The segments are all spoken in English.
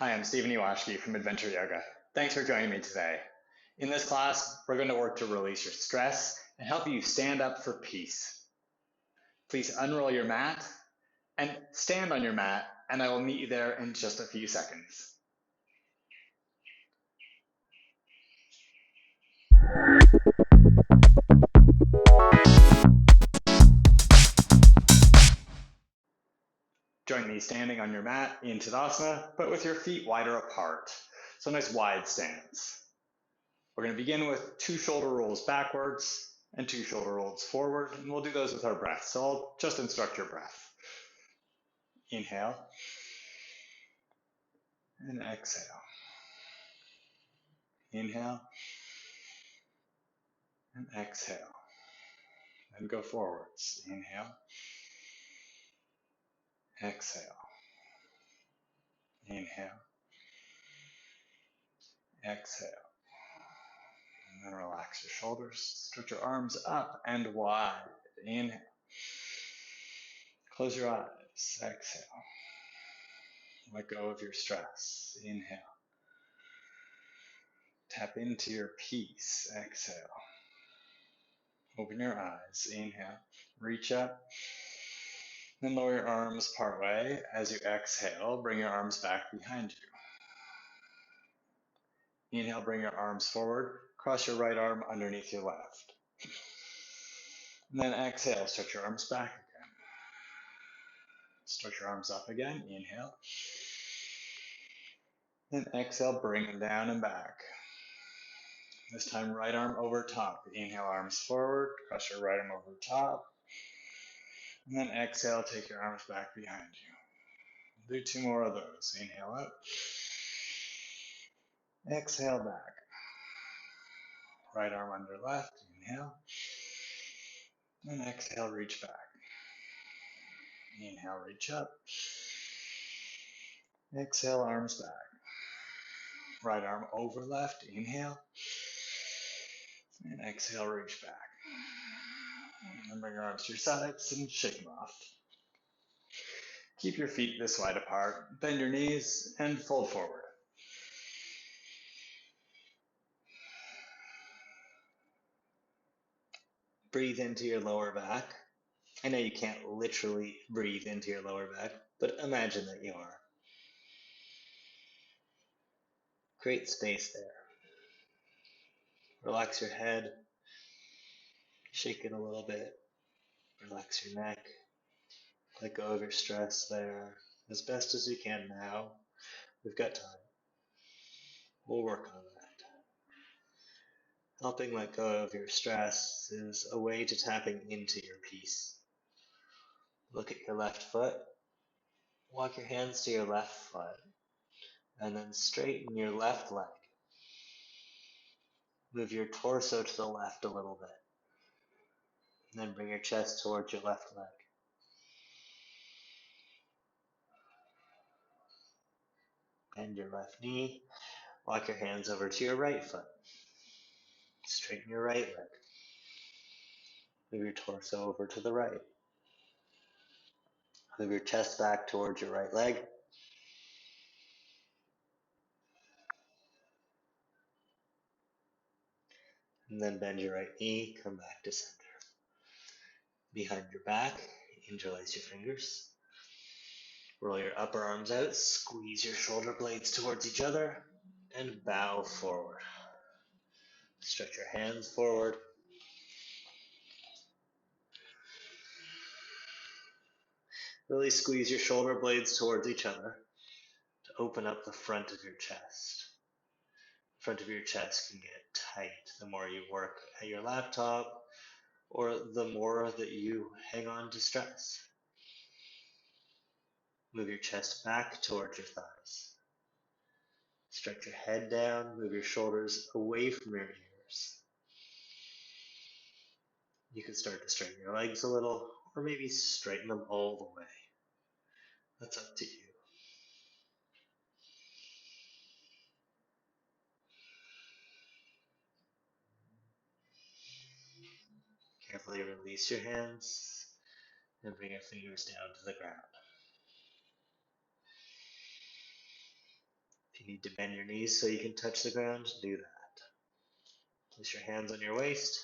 Hi, I'm Stephen Ewashkiw from Adventure Yoga. Thanks for joining me today. In this class, we're going to work to release your stress and help you stand up for peace. Please unroll your mat and stand on your mat, and I will meet you there in just a few seconds. Join me standing on your mat in Tadasana, but with your feet wider apart. So nice wide stance. We're going to begin with 2 shoulder rolls backwards and 2 shoulder rolls forward, and we'll do those with our breath. So I'll just instruct your breath. Inhale and exhale. Inhale and exhale. Then go forwards. Inhale, exhale. Inhale, exhale. And then relax your shoulders. Stretch your arms up and wide. Inhale. Close your eyes. Exhale. Let go of your stress. Inhale. Tap into your peace. Exhale. Open your eyes. Inhale. Reach up. Then lower your arms part way. As you exhale, bring your arms back behind you. Inhale, bring your arms forward. Cross your right arm underneath your left. And then exhale, stretch your arms back again. Stretch your arms up again. Inhale. Then exhale, bring them down and back. This time, right arm over top. Inhale, arms forward. Cross your right arm over top. And then exhale, take your arms back behind you. Do 2 more of those. Inhale up. Exhale back. Right arm under left. Inhale. And exhale, reach back. Inhale, reach up. Exhale, arms back. Right arm over left. Inhale. And exhale, reach back. And then bring your arms to your sides and shake them off. Keep your feet this wide apart. Bend your knees and fold forward. Breathe into your lower back. I know you can't literally breathe into your lower back, but imagine that you are. Create space there. Relax your head. Shake it a little bit. Relax your neck. Let go of your stress there as best as you can now. We've got time. We'll work on that. Helping let go of your stress is a way to tapping into your peace. Look at your left foot. Walk your hands to your left foot. And then straighten your left leg. Move your torso to the left a little bit. And then bring your chest towards your left leg. Bend your left knee. Walk your hands over to your right foot. Straighten your right leg. Move your torso over to the right. Move your chest back towards your right leg. And then bend your right knee, come back to center. Behind your back, interlace your fingers. Roll your upper arms out, squeeze your shoulder blades towards each other, and bow forward. Stretch your hands forward. Really squeeze your shoulder blades towards each other to open up the front of your chest. The front of your chest can get tight the more you work at your laptop or the more that you hang on to stress. Move your chest back towards your thighs. Stretch your head down, move your shoulders away from your ears. You can start to straighten your legs a little, or maybe straighten them all the way. That's up to you. Carefully release your hands and bring your fingers down to the ground. need to bend your knees so you can touch the ground, do that. Place your hands on your waist,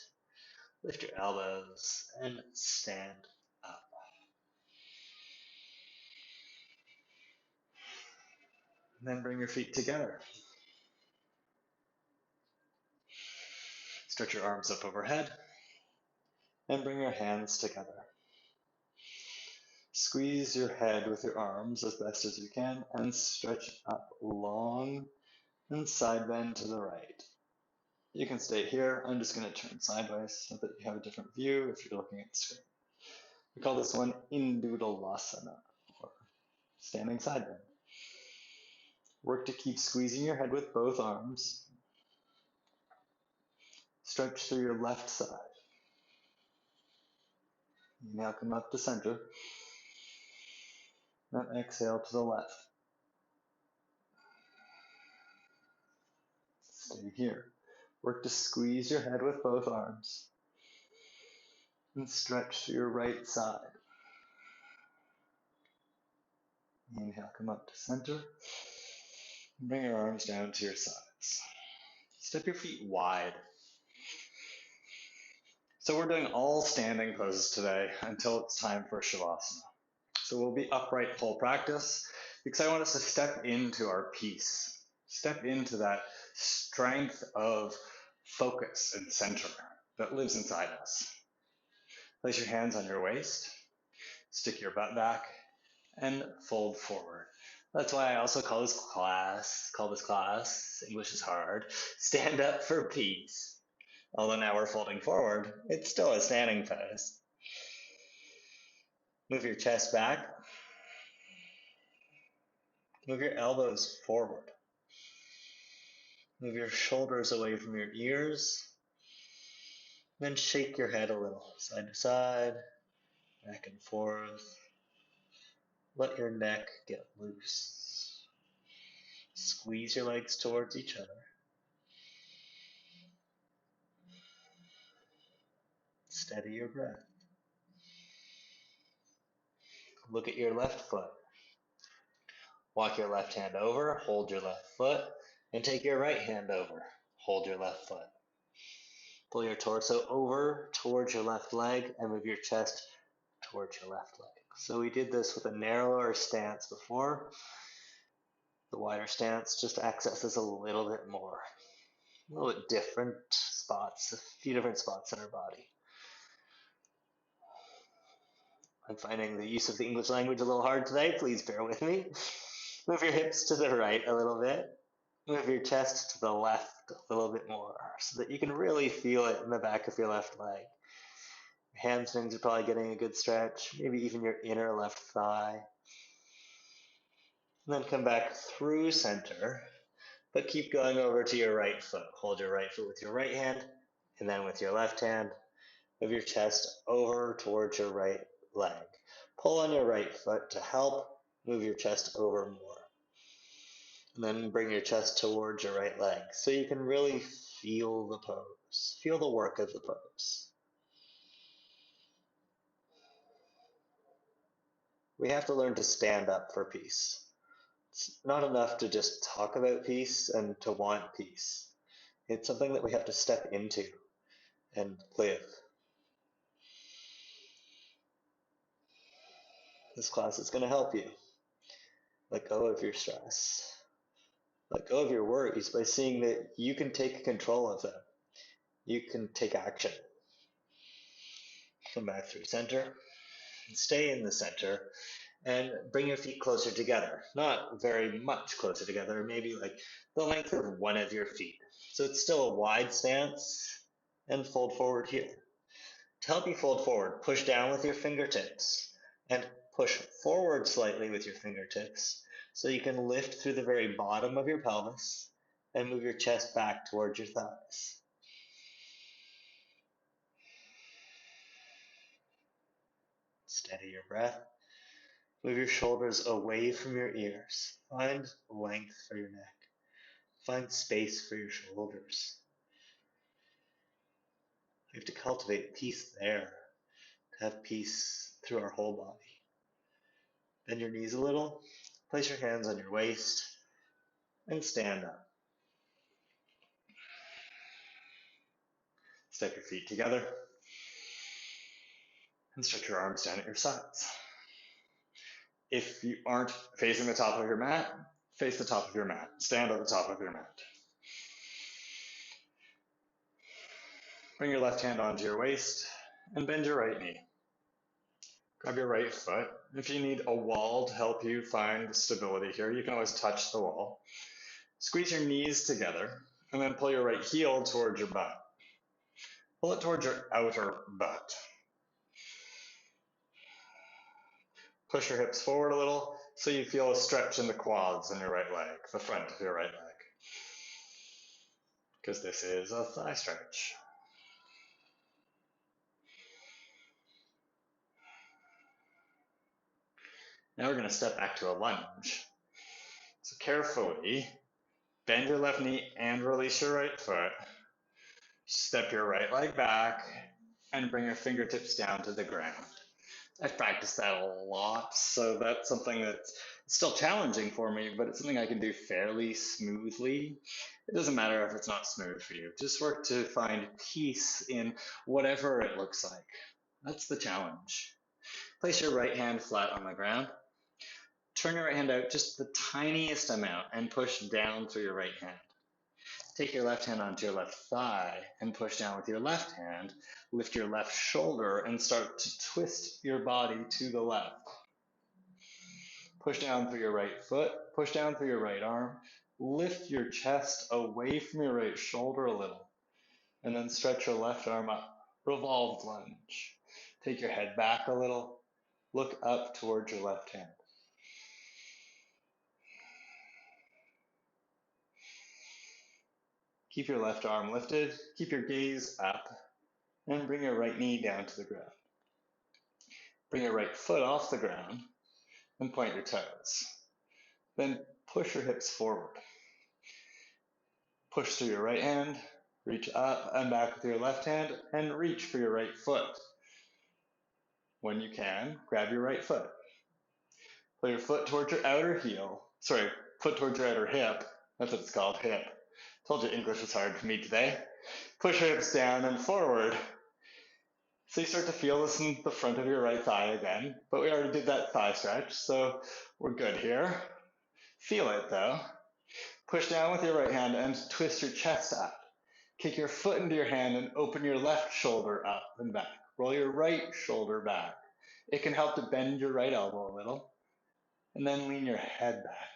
lift your elbows, and stand up. And then bring your feet together. Stretch your arms up overhead, and bring your hands together. Squeeze your head with your arms as best as you can, and stretch up long and side bend to the right. You can stay here. I'm just going to turn sideways so that you have a different view if you're looking at the screen. We call this one Indudalasana, or standing side bend. Work to keep squeezing your head with both arms. Stretch through your left side. Now come up to center. Then exhale to the left. Stay here. Work to squeeze your head with both arms. And stretch to your right side. Inhale, come up to center. Bring your arms down to your sides. Step your feet wide. So we're doing all standing poses today until it's time for Shavasana. So we'll be upright full practice because I want us to step into our peace. Step into that strength of focus and center that lives inside us. Place your hands on your waist, stick your butt back, and fold forward. That's why I also call this class, English is hard, stand up for peace. Although now we're folding forward, it's still a standing pose. Move your chest back. Move your elbows forward. Move your shoulders away from your ears. Then shake your head a little, side to side, back and forth. Let your neck get loose. Squeeze your legs towards each other. Steady your breath. Look at your left foot. Walk your left hand over, hold your left foot, and take your right hand over. Hold your left foot. Pull your torso over towards your left leg and move your chest towards your left leg. So we did this with a narrower stance before. The wider stance just accesses a little bit more. A little bit different spots, a few different spots in our body. I'm finding the use of the English language a little hard today. Please bear with me. Move your hips to the right a little bit. Move your chest to the left a little bit more so that you can really feel it in the back of your left leg. Your hamstrings are probably getting a good stretch, maybe even your inner left thigh. And then come back through center, but keep going over to your right foot. Hold your right foot with your right hand, and then with your left hand, move your chest over towards your right leg. Pull on your right foot to help move your chest over more. And then bring your chest towards your right leg so you can really feel the pose, feel the work of the pose. We have to learn to stand up for peace. It's not enough to just talk about peace and to want peace. It's something that we have to step into and live. This class is going to help you let go of your stress. Let go of your worries by seeing that you can take control of them. You can take action. Come back through center. And stay in the center and bring your feet closer together. Not very much closer together, maybe like the length of one of your feet. So it's still a wide stance and fold forward here. To help you fold forward, push down with your fingertips and push forward slightly with your fingertips so you can lift through the very bottom of your pelvis and move your chest back towards your thighs. Steady your breath. Move your shoulders away from your ears. Find length for your neck. Find space for your shoulders. We have to cultivate peace there, to have peace through our whole body. Bend your knees a little. Place your hands on your waist. and stand up. Step your feet together and stretch your arms down at your sides. If you aren't facing the top of your mat, face the top of your mat. Stand on the top of your mat. Bring your left hand onto your waist and bend your right knee. Grab your right foot. If you need a wall to help you find stability here, you can always touch the wall. Squeeze your knees together and then pull your right heel towards your butt. Pull it towards your outer butt. Push your hips forward a little so you feel a stretch in the quads in your right leg, the front of your right leg, because this is a thigh stretch. Now we're going to step back to a lunge. So carefully bend your left knee and release your right foot. Step your right leg back and bring your fingertips down to the ground. I've practiced that a lot, so that's something that's still challenging for me, but it's something I can do fairly smoothly. It doesn't matter if it's not smooth for you. Just work to find peace in whatever it looks like. That's the challenge. Place your right hand flat on the ground. Turn your right hand out just the tiniest amount and push down through your right hand. Take your left hand onto your left thigh and push down with your left hand. Lift your left shoulder and start to twist your body to the left. Push down through your right foot, push down through your right arm. Lift your chest away from your right shoulder a little, and then stretch your left arm up. Revolved lunge. Take your head back a little. Look up towards your left hand. Keep your left arm lifted, keep your gaze up, and bring your right knee down to the ground. Bring your right foot off the ground and point your toes. Then push your hips forward. Push through your right hand, reach up and back with your left hand, and reach for your right foot. When you can, grab your right foot. Pull your foot towards your outer heel. Foot towards your outer hip. That's what it's called, hip. Told you English was hard for me today. Push your hips down and forward. So you start to feel this in the front of your right thigh again, but we already did that thigh stretch, so we're good here. Feel it though. Push down with your right hand and twist your chest up. Kick your foot into your hand and open your left shoulder up and back. Roll your right shoulder back. It can help to bend your right elbow a little, and then lean your head back.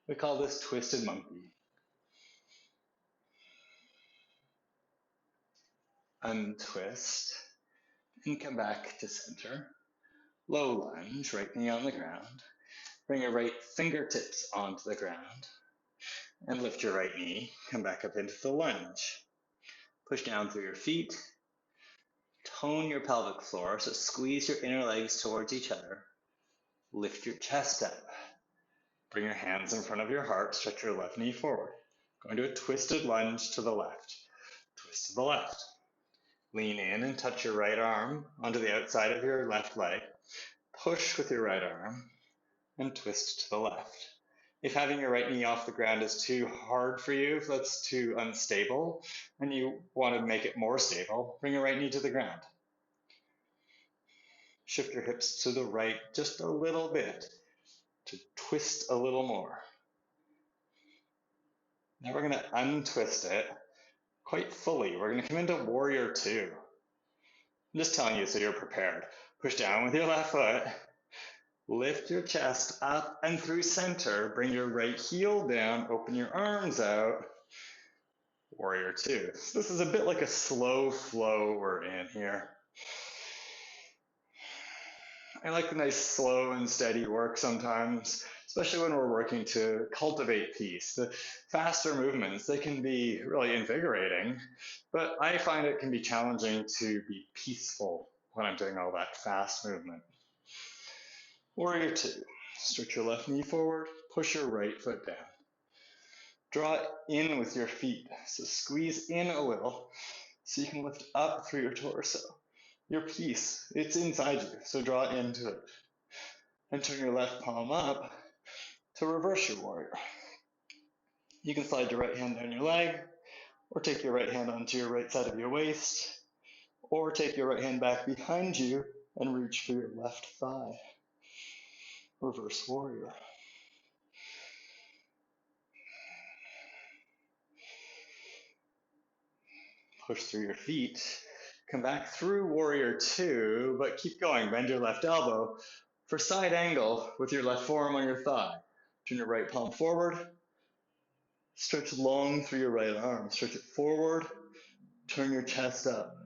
We call this twisted monkey. Untwist and come back to center. Low lunge, right knee on the ground. Bring your right fingertips onto the ground and lift your right knee. Come back up into the lunge. Push down through your feet. Tone your pelvic floor, so squeeze your inner legs towards each other. Lift your chest up. Bring your hands in front of your heart. Stretch your left knee forward. Going to a twisted lunge to the left. Twist to the left. Lean in and touch your right arm onto the outside of your left leg. Push with your right arm and twist to the left. If having your right knee off the ground is too hard for you, if that's too unstable, and you want to make it more stable, bring your right knee to the ground. Shift your hips to the right just a little bit to twist a little more. Now we're going to untwist it quite fully. We're going to come into warrior two. I'm just telling you so you're prepared. Push down with your left foot. Lift your chest up and through center. Bring your right heel down. Open your arms out. Warrior two. So this is a bit like a slow flow we're in here. I like a nice slow and steady work sometimes, especially when we're working to cultivate peace. The faster movements, they can be really invigorating, but I find it can be challenging to be peaceful when I'm doing all that fast movement. Warrior two. Stretch your left knee forward, push your right foot down. Draw in with your feet, so squeeze in a little so you can lift up through your torso. Your peace, it's inside you, so draw into it. And turn your left palm up to reverse your warrior. You can slide your right hand down your leg, or take your right hand onto your right side of your waist, or take your right hand back behind you and reach for your left thigh. Reverse warrior. Push through your feet. Come back through warrior two, but keep going. Bend your left elbow for side angle with your left forearm on your thigh. Turn your right palm forward. Stretch long through your right arm. Stretch it forward. Turn your chest up.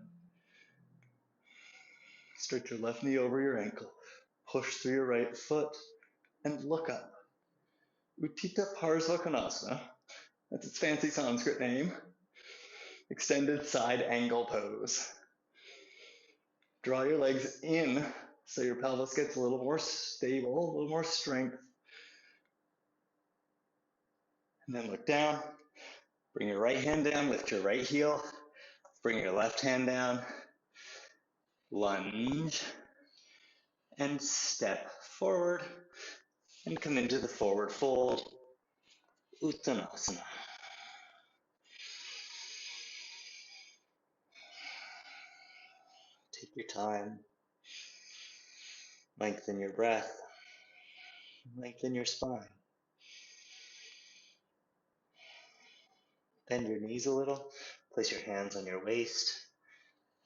Stretch your left knee over your ankle. Push through your right foot and look up. Utthita Parsvakonasana. That's its fancy Sanskrit name. Extended side angle pose. Draw your legs in so your pelvis gets a little more stable, a little more strength. And then look down. Bring your right hand down, lift your right heel. Bring your left hand down. Lunge. And step forward. And come into the forward fold. Uttanasana. Take your time. Lengthen your breath. Lengthen your spine. Bend your knees a little. Place your hands on your waist.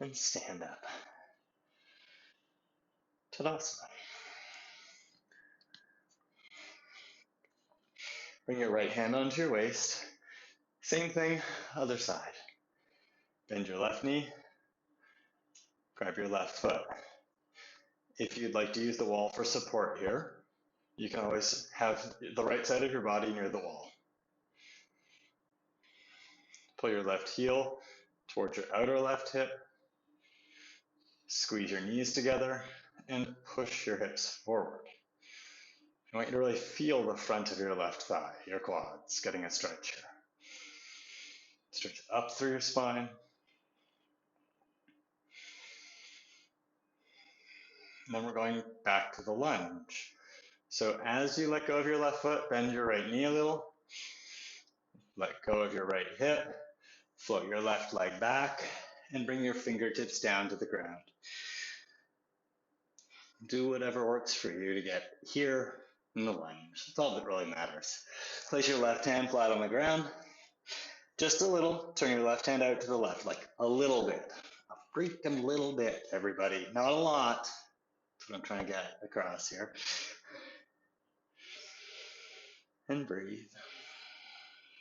And stand up. Tadasana. Bring your right hand onto your waist. Same thing, other side. Bend your left knee. Grab your left foot. If you'd like to use the wall for support here, you can always have the right side of your body near the wall. Pull your left heel towards your outer left hip. Squeeze your knees together and push your hips forward. I want you to really feel the front of your left thigh, your quads, getting a stretch here. Stretch up through your spine. And then we're going back to the lunge. So as you let go of your left foot, bend your right knee a little. Let go of your right hip. Float your left leg back and bring your fingertips down to the ground. Do whatever works for you to get here in the lunge. That's all that really matters. Place your left hand flat on the ground. Just a little. Turn your left hand out to the left, like a little bit. A freaking little bit, everybody. Not a lot. That's what I'm trying to get across here. And breathe.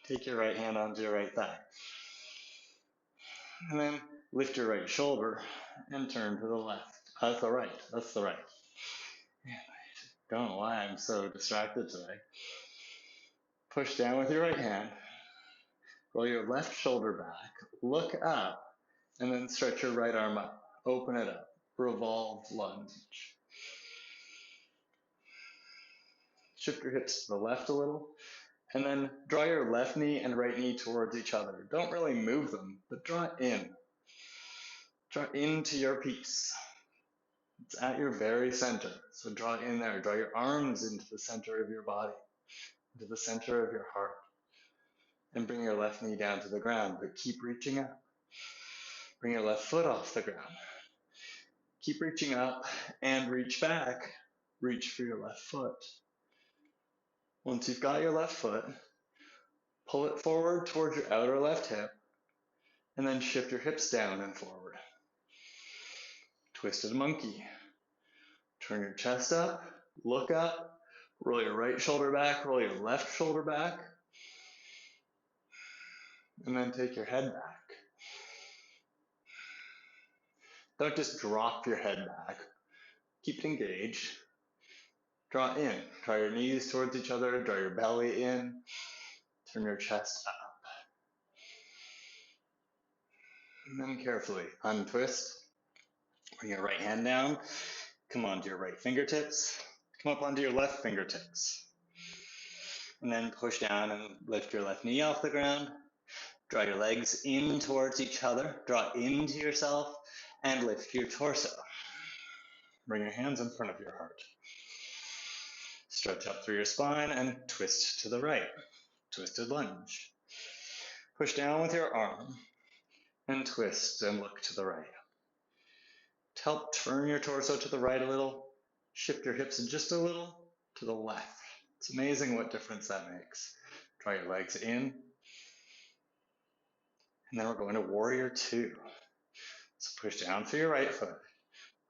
Take your right hand onto your right thigh. And then lift your right shoulder and turn to the left. That's the right. That's the right. I don't know why I'm so distracted today. Push down with your right hand. Roll your left shoulder back. Look up. And then stretch your right arm up. Open it up. Revolved lunge. Shift your hips to the left a little. And then draw your left knee and right knee towards each other. Don't really move them, but draw in. Draw into your piece. It's at your very center. So draw in there. Draw your arms into the center of your body, into the center of your heart. And bring your left knee down to the ground, but keep reaching up. Bring your left foot off the ground. Keep reaching up and reach back. Reach for your left foot. Once you've got your left foot, pull it forward towards your outer left hip, and then shift your hips down and forward. Twisted monkey. Turn your chest up, look up, roll your right shoulder back, roll your left shoulder back, and then take your head back. Don't just drop your head back. Keep it engaged. Draw in. Draw your knees towards each other, draw your belly in, turn your chest up. And then carefully untwist. Bring your right hand down. Come onto your right fingertips. Come up onto your left fingertips. And then push down and lift your left knee off the ground. Draw your legs in towards each other. Draw into yourself and lift your torso. Bring your hands in front of your heart. Stretch up through your spine and twist to the right. twisted lunge. Push down with your arm and twist and look to the right. To help turn your torso to the right a little, shift your hips just a little to the left. It's amazing what difference that makes. Draw your legs in, and then we're going to warrior two. So push down through your right foot,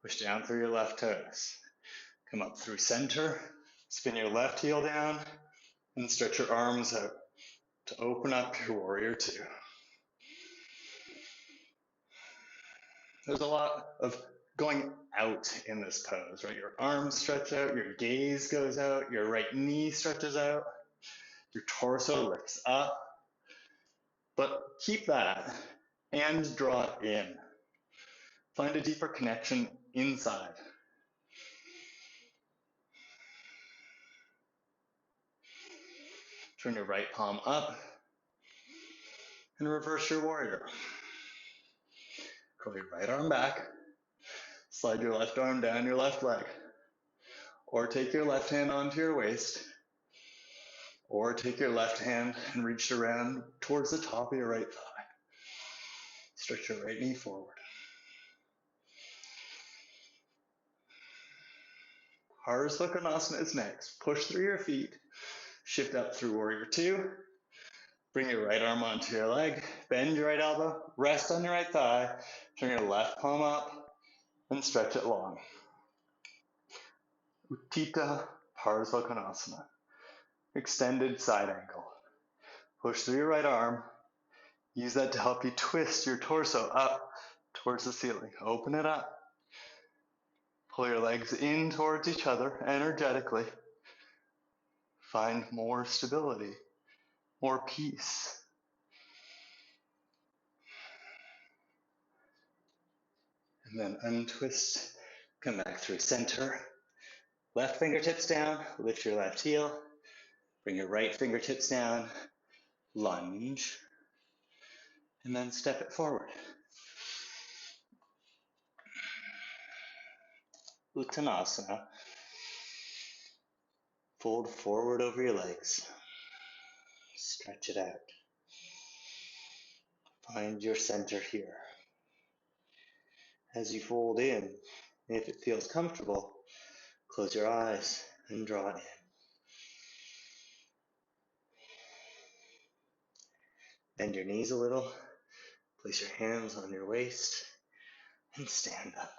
push down through your left toes. Come up through center, spin your left heel down, and stretch your arms out to open up your warrior two. There's a lot of going out in this pose, right? Your arms stretch out, your gaze goes out, your right knee stretches out, your torso lifts up. But keep that and draw it in. Find a deeper connection inside. Turn your right palm up and reverse your warrior. Curl your right arm back. Slide your left arm down your left leg. Or take your left hand onto your waist. Or take your left hand and reach around towards the top of your right thigh. Stretch your right knee forward. Harsvakonasana is next. Push through your feet. Shift up through warrior two. Bring your right arm onto your leg. Bend your right elbow. Rest on your right thigh. Turn your left palm up and stretch it long. Utthita Parsvakonasana. Extended side angle. Push through your right arm. Use that to help you twist your torso up towards the ceiling. Open it up. Pull your legs in towards each other energetically. Find more stability, more peace. And then untwist. Come back through center. Left fingertips down. Lift your left heel. Bring your right fingertips down. Lunge. And then step it forward. Uttanasana. Fold forward over your legs. Stretch it out. Find your center here. As you fold in, if it feels comfortable, close your eyes and draw it in. Bend your knees a little. Place your hands on your waist and stand up.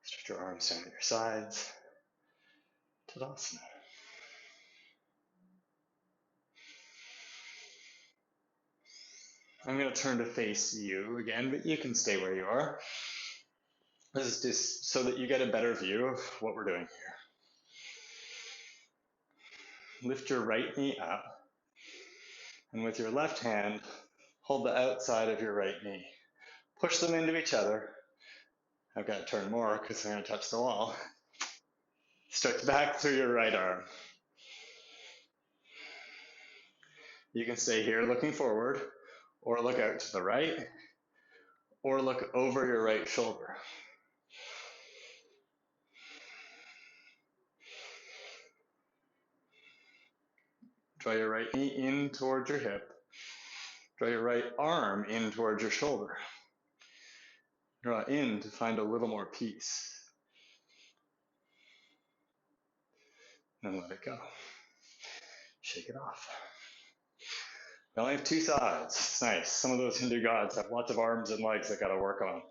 Stretch your arms down at your sides. Tadasana. I'm going to turn to face you again, but you can stay where you are. This is just so that you get a better view of what we're doing here. Lift your right knee up, and with your left hand, hold the outside of your right knee. Push them into each other. I've got to turn more because I'm going to touch the wall. Stretch back through your right arm. You can stay here looking forward, or look out to the right, or look over your right shoulder. Draw your right knee in towards your hip. Draw your right arm in towards your shoulder. Draw in to find a little more peace. And let it go. Shake it off. We only have two sides. It's nice. Some of those Hindu gods have lots of arms and legs they got to work on.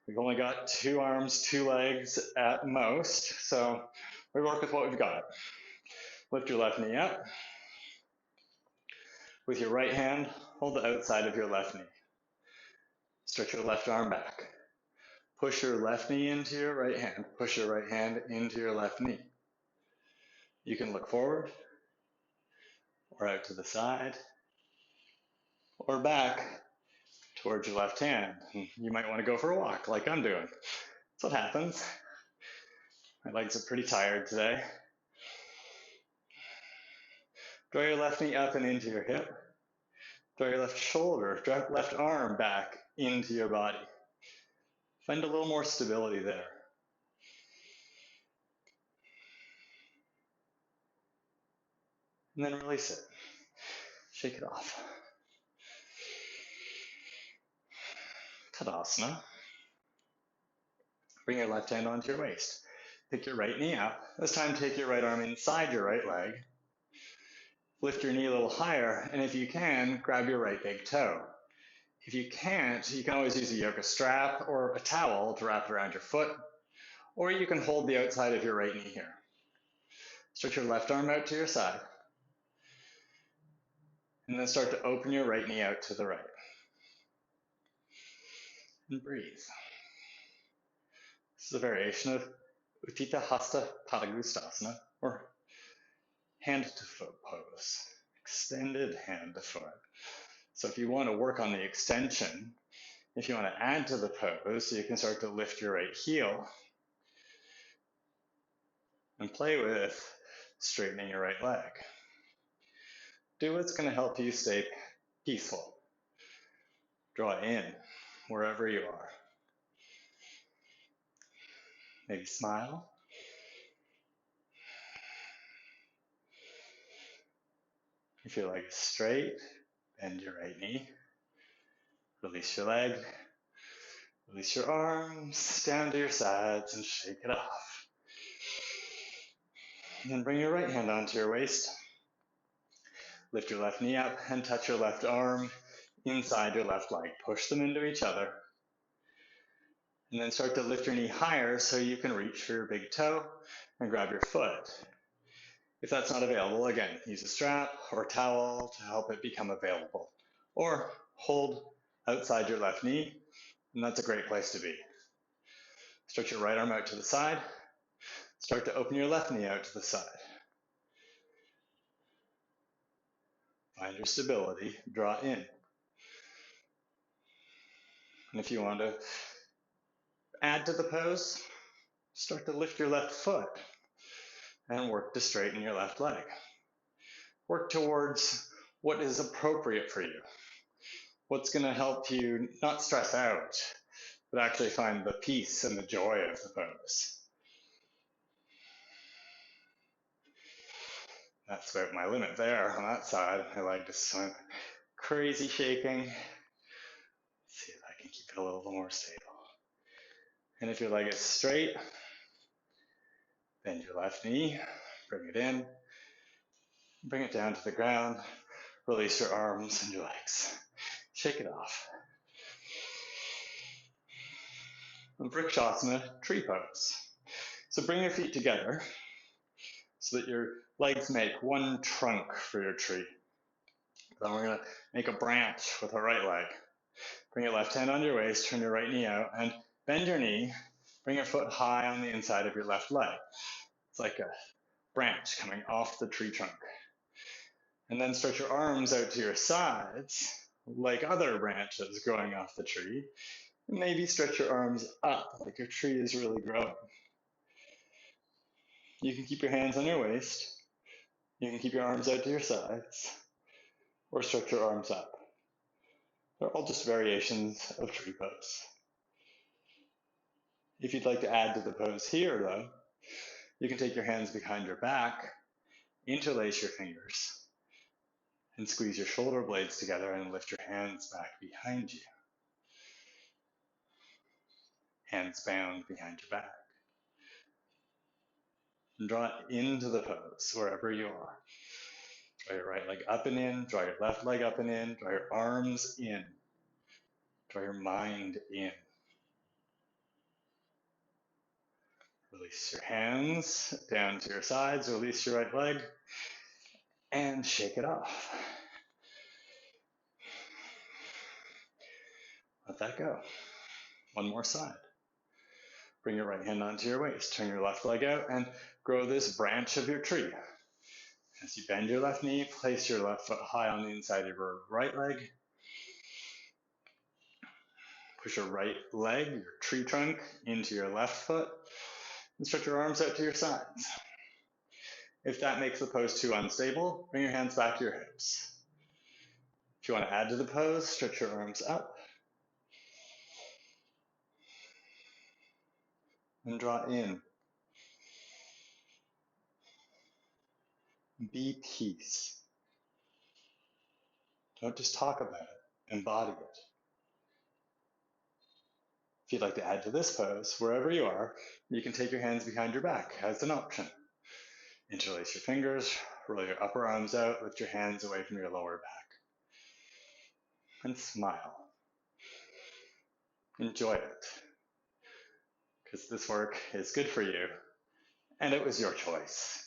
We've only got 2 arms, 2 legs at most, so we work with what we've got. Lift your left knee up. With your right hand, hold the outside of your left knee. Stretch your left arm back. Push your left knee into your right hand. Push your right hand into your left knee. You can look forward, or out to the side, or back towards your left hand. You might want to go for a walk like I'm doing. That's what happens. My legs are pretty tired today. Draw your left knee up and into your hip. Draw your left shoulder, draw left arm back into your body. Find a little more stability there. And then release it. Shake it off. Tadasana. Bring your left hand onto your waist. Pick your right knee up. This time take your right arm inside your right leg. Lift your knee a little higher, and if you can, grab your right big toe. If you can't, you can always use a yoga strap or a towel to wrap around your foot, or you can hold the outside of your right knee here. Stretch your left arm out to your side, and then start to open your right knee out to the right. And breathe. This is a variation of Utthita Hasta Padangusthasana, or hand to foot pose, extended hand to foot. So if you want to work on the extension, if you want to add to the pose, you can start to lift your right heel and play with straightening your right leg. Do what's going to help you stay peaceful. Draw in wherever you are. Maybe smile. If your leg is straight, bend your right knee. Release your leg. Release your arms down to your sides and shake it off. And then bring your right hand onto your waist. Lift your left knee up and touch your left arm inside your left leg. Push them into each other. And then start to lift your knee higher so you can reach for your big toe and grab your foot. If that's not available, again, use a strap or a towel to help it become available. Or hold outside your left knee, and that's a great place to be. Stretch your right arm out to the side. Start to open your left knee out to the side. Find your stability, draw in. And if you want to add to the pose, start to lift your left foot and work to straighten your left leg. Work towards what is appropriate for you. What's going to help you not stress out, but actually find the peace and the joy of the pose. That's about my limit there on that side. My leg just went crazy shaking. Let's see if I can keep it a little more stable. And if your leg is straight, bend your left knee, bring it in, bring it down to the ground, release your arms and your legs. Shake it off. Vrikshasana, tree pose. So bring your feet together so that your legs make one trunk for your tree. Then we're going to make a branch with our right leg. Bring your left hand on your waist, turn your right knee out, and bend your knee. Bring your foot high on the inside of your left leg. It's like a branch coming off the tree trunk. And then stretch your arms out to your sides, like other branches growing off the tree. And maybe stretch your arms up, like your tree is really growing. You can keep your hands on your waist. You can keep your arms out to your sides, or stretch your arms up. They're all just variations of tree pose. If you'd like to add to the pose here, though, you can take your hands behind your back, interlace your fingers, and squeeze your shoulder blades together and lift your hands back behind you. Hands bound behind your back. And draw into the pose wherever you are. Draw your right leg up and in, draw your left leg up and in, draw your arms in, draw your mind in. Release your hands down to your sides, release your right leg, and shake it off. Let that go. One more side. Bring your right hand onto your waist, turn your left leg out, and grow this branch of your tree. As you bend your left knee, place your left foot high on the inside of your right leg. Push your right leg, your tree trunk, into your left foot, and stretch your arms out to your sides. If that makes the pose too unstable, bring your hands back to your hips. If you want to add to the pose, stretch your arms up and draw in. Be peace. Don't just talk about it, embody it. If you'd like to add to this pose, wherever you are, you can take your hands behind your back as an option. Interlace your fingers, roll your upper arms out, lift your hands away from your lower back. And smile. Enjoy it. Because this work is good for you, and it was your choice.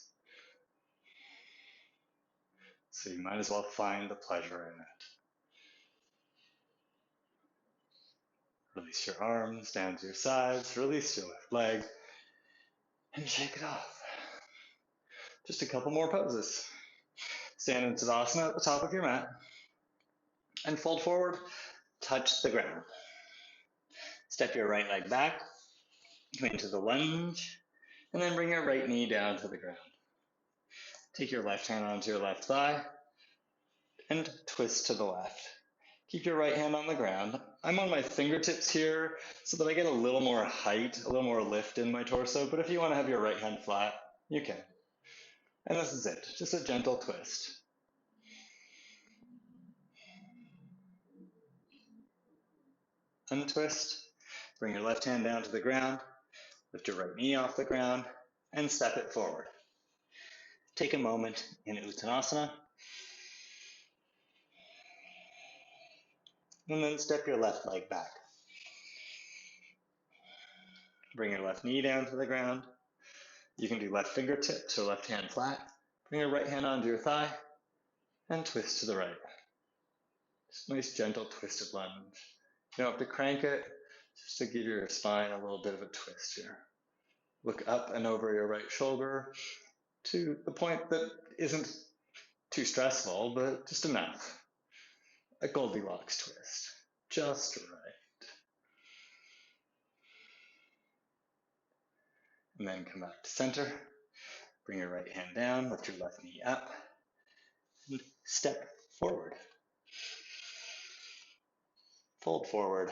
So you might as well find the pleasure in it. Release your arms down to your sides, release your left leg, and shake it off. Just a couple more poses. Stand in Tadasana at the top of your mat, and fold forward, touch the ground. Step your right leg back, come into the lunge, and then bring your right knee down to the ground. Take your left hand onto your left thigh, and twist to the left. Keep your right hand on the ground. I'm on my fingertips here so that I get a little more height, a little more lift in my torso, but if you want to have your right hand flat, you can. And this is it, just a gentle twist. Untwist, bring your left hand down to the ground, lift your right knee off the ground, and step it forward. Take a moment in Uttanasana, and then step your left leg back. Bring your left knee down to the ground. You can do left fingertips or left hand flat. Bring your right hand onto your thigh, and twist to the right. Just a nice gentle twisted lunge. You don't have to crank it, just to give your spine a little bit of a twist here. Look up and over your right shoulder to the point that isn't too stressful, but just enough. A Goldilocks twist, just right. And then come back to center. Bring your right hand down, lift your left knee up, and step forward. Fold forward,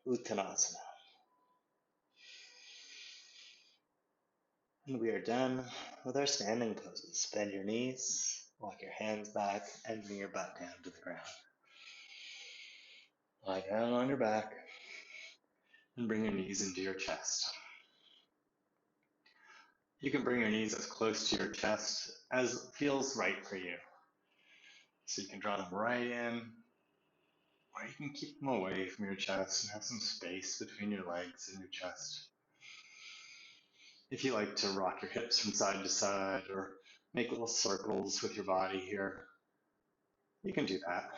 Uttanasana. And we are done with our standing poses. Bend your knees, walk your hands back, and bring your butt down to the ground. Lie down on your back, and bring your knees into your chest. You can bring your knees as close to your chest as feels right for you. So you can draw them right in, or you can keep them away from your chest and have some space between your legs and your chest. If you like to rock your hips from side to side or make little circles with your body here, you can do that.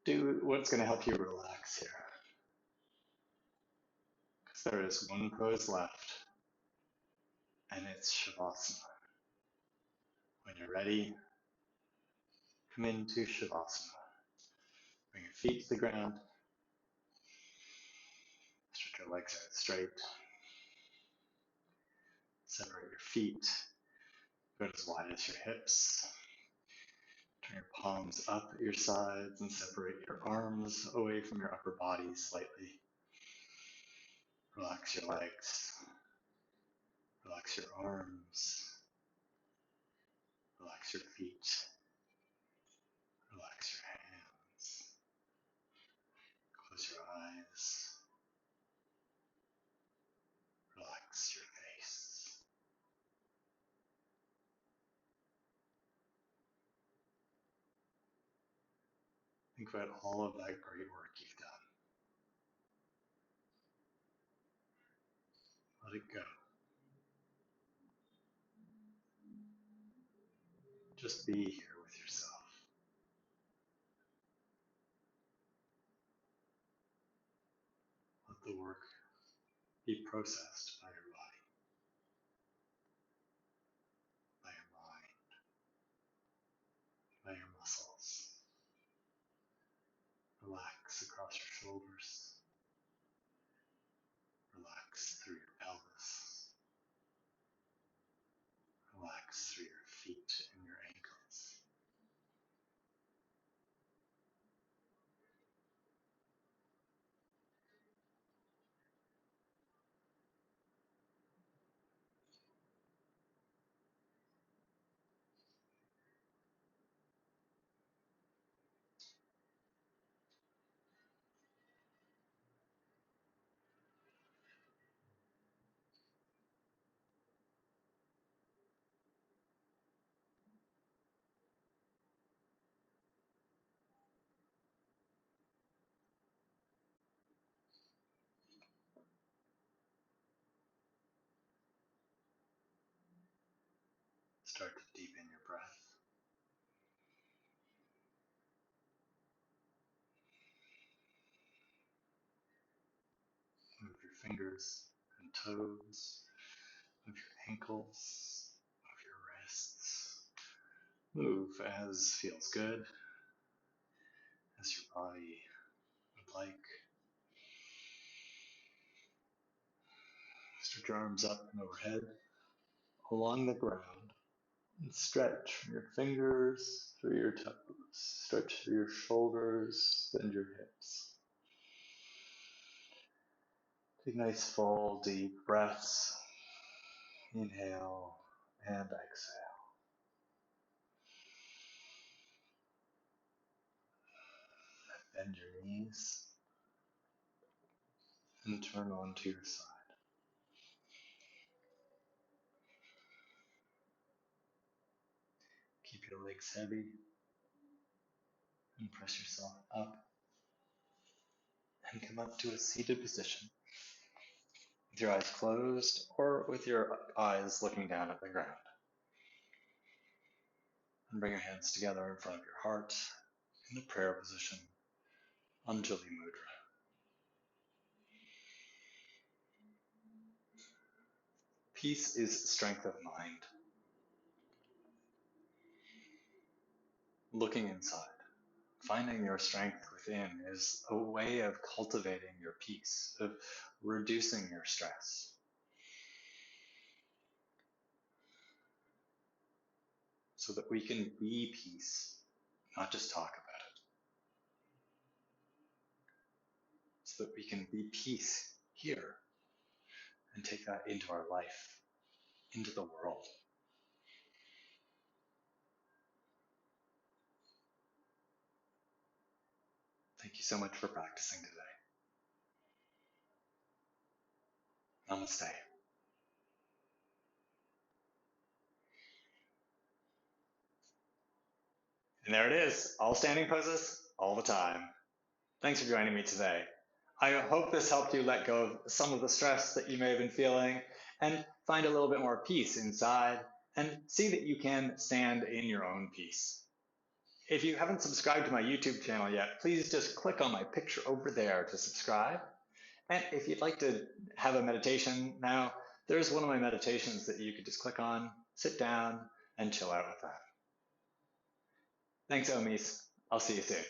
Do what's going to help you relax here. Because there is one pose left, and it's Shavasana. When you're ready, come into Shavasana. Bring your feet to the ground. Stretch your legs out straight. Separate your feet. Go as wide as your hips. Turn your palms up at your sides and separate your arms away from your upper body slightly. Relax your legs. Relax your arms. Relax your feet. Relax your hands. Close your eyes. Relax your face. Think about all of that great work you've done. Let it go. Just be here with yourself. Let the work be processed by your body, by your mind, by your muscles. Relax across your shoulders. Relax through your pelvis. Relax through your feet and your ankles. Start to deepen your breath. Move your fingers and toes, move your ankles, move your wrists. Move as feels good, as your body would like. Stretch your arms up and overhead, along the ground, and stretch from your fingers through your toes. Stretch through your shoulders, bend your hips. Take nice full deep breaths. Inhale and exhale. Bend your knees and turn onto your side. Keep your legs heavy and press yourself up and come up to a seated position with your eyes closed or with your eyes looking down at the ground. And bring your hands together in front of your heart in the prayer position, Anjali Mudra. Peace is strength of mind. Looking inside, finding your strength within is a way of cultivating your peace, of reducing your stress. So that we can be peace, not just talk about it. So that we can be peace here and take that into our life, into the world. Thank you so much for practicing today. Namaste. And there it is, all standing poses, all the time. Thanks for joining me today. I hope this helped you let go of some of the stress that you may have been feeling and find a little bit more peace inside and see that you can stand in your own peace. If you haven't subscribed to my YouTube channel yet, please just click on my picture over there to subscribe. And if you'd like to have a meditation now, there's one of my meditations that you could just click on, sit down, and chill out with that. Thanks, OMies. I'll see you soon.